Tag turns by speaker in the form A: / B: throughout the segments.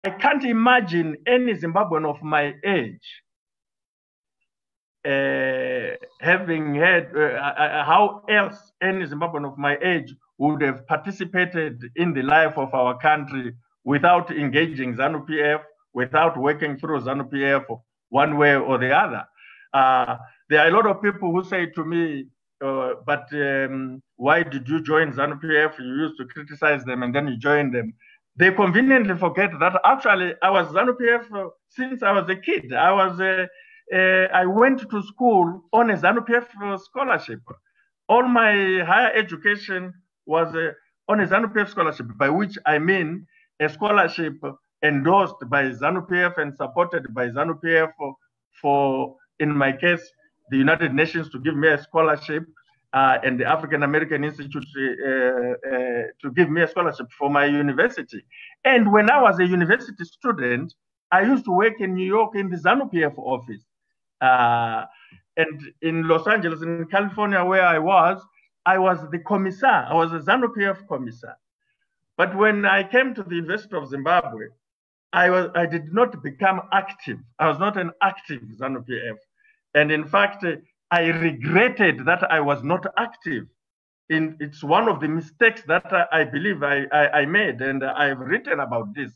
A: I can't imagine any Zimbabwean of my age having had how else any Zimbabwean of my age would have participated in the life of our country without engaging ZANU-PF, without working through ZANU-PF one way or the other. There are a lot of people who say to me, but why did you join ZANU-PF? You used to criticize them and then you joined them. They conveniently forget that actually I was ZANU-PF since I was a kid. I went to school on a ZANU-PF scholarship. All my higher education was on a ZANU-PF scholarship, by which I mean a scholarship endorsed by ZANU-PF and supported by ZANU-PF for, in my case, the United Nations to give me a scholarship and the African American Institute to give me a scholarship for my university. And when I was a university student, I used to work in New York in the ZANU-PF office. And in Los Angeles, in California, where I was the commissar. I was a ZANU-PF commissar. But when I came to the University of Zimbabwe, I did not become active. I was not an active ZANU-PF. And in fact, I regretted that I was not active. It's one of the mistakes that I believe I made, and I've written about this.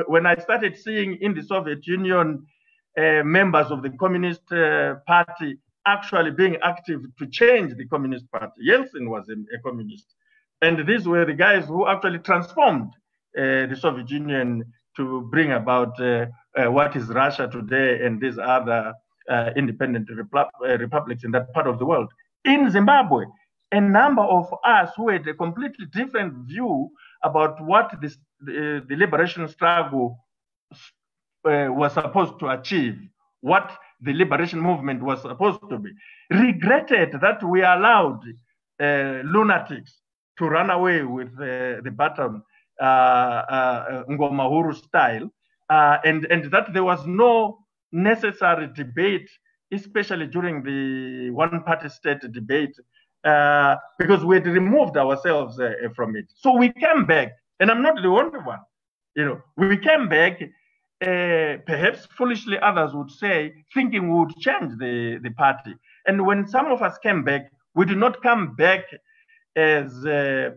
A: When I started seeing in the Soviet Union members of the Communist Party actually being active to change the Communist Party. Yeltsin was a communist. And these were the guys who actually transformed the Soviet Union to bring about what is Russia today and these other independent republics in that part of the world. In Zimbabwe, a number of us who had a completely different view about what the liberation struggle was supposed to achieve, what the liberation movement was supposed to be, regretted that we allowed lunatics to run away with the baton, Ngomahuru style, and that there was no necessary debate, especially during the one-party state debate, because we had removed ourselves from it. So we came back, and I'm not the only one. We came back, perhaps foolishly others would say, thinking we would change the party. And when some of us came back, we did not come back as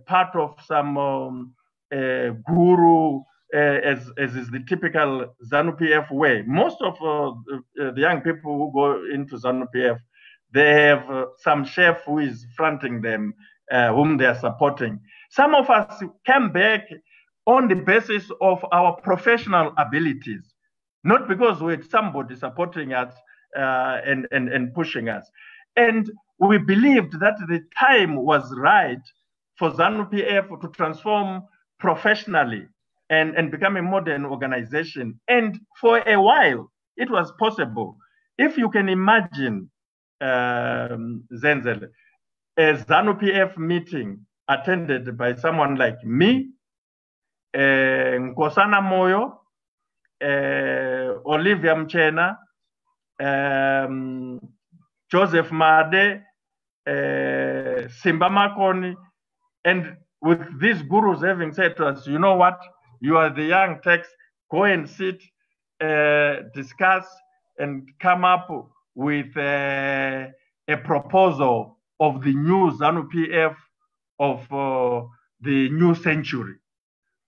A: part of some guru, as is the typical ZANU-PF way. Most of the young people who go into ZANU-PF, they have some chef who is fronting them, whom they are supporting. Some of us came back on the basis of our professional abilities, not because we had somebody supporting us and pushing us. And we believed that the time was right for ZANU-PF to transform professionally and become a modern organization. And for a while, it was possible. If you can imagine, Zenzel, a ZANU-PF meeting attended by someone like me, Nkosana Moyo, Olivia Mchena, Joseph Made, Simba Makoni, and with these gurus having said to us, you know what, you are the young techs, go and sit, discuss, and come up with a proposal of the new ZANU-PF of the new century.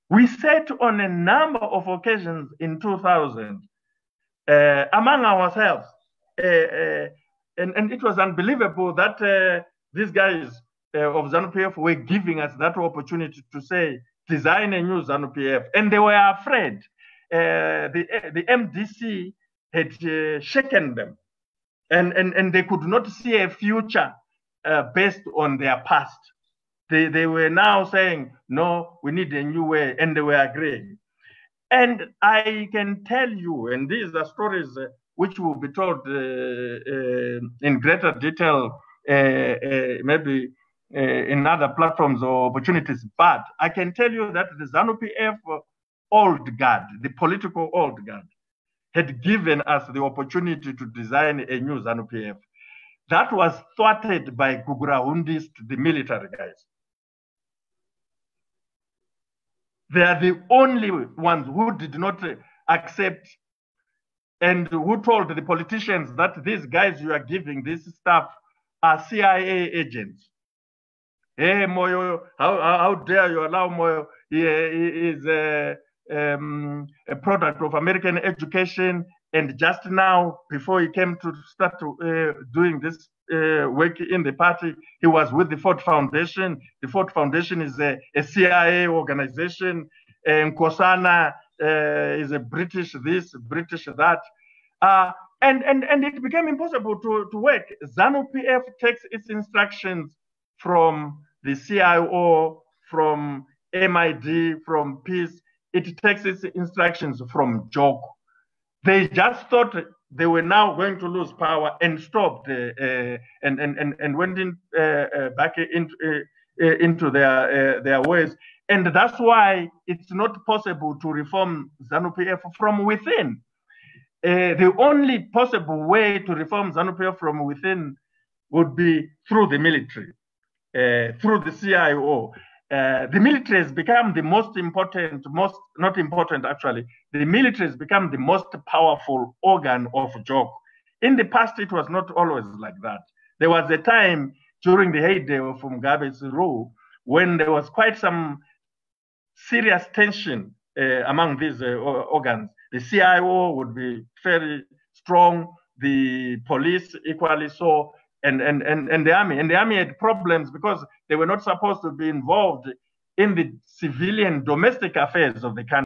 A: We sat on a number of occasions in 2000 among ourselves, and it was unbelievable that these guys of ZANU-PF were giving us that opportunity to say, design a new ZANU-PF, and they were afraid. The MDC had shaken them, and they could not see a future based on their past. They were now saying, no, we need a new way, and they were agreeing. And I can tell you, and these are stories which will be told in greater detail, maybe in other platforms or opportunities, but I can tell you that the ZANU-PF old guard, the political old guard, had given us the opportunity to design a new ZANU-PF. That was thwarted by Gugurahundist, the military guys. They are the only ones who did not accept and who told the politicians that these guys you are giving this stuff are CIA agents. Hey, Moyo, how dare you allow Moyo? He is a product of American education. And just now, before he came to start doing this work in the party, he was with the Ford Foundation. The Ford Foundation is a CIA organization. Nkosana is a British this, British that. And it became impossible to work. ZANU-PF takes its instructions from the CIO, from MID, from Peace. It takes its instructions from JOG. They just thought they were now going to lose power and stopped and went in, back into their ways. And that's why it's not possible to reform ZANU-PF from within. The only possible way to reform ZANU-PF from within would be through the military, through the CIO. The military has become the most important, not important actually, the military has become the most powerful organ of JOG. In the past, it was not always like that. There was a time during the heyday of Mugabe's rule when there was quite some serious tension among these organs. The CIO would be very strong, the police equally so, and the army. And the army had problems because they were not supposed to be involved in the civilian domestic affairs of the country.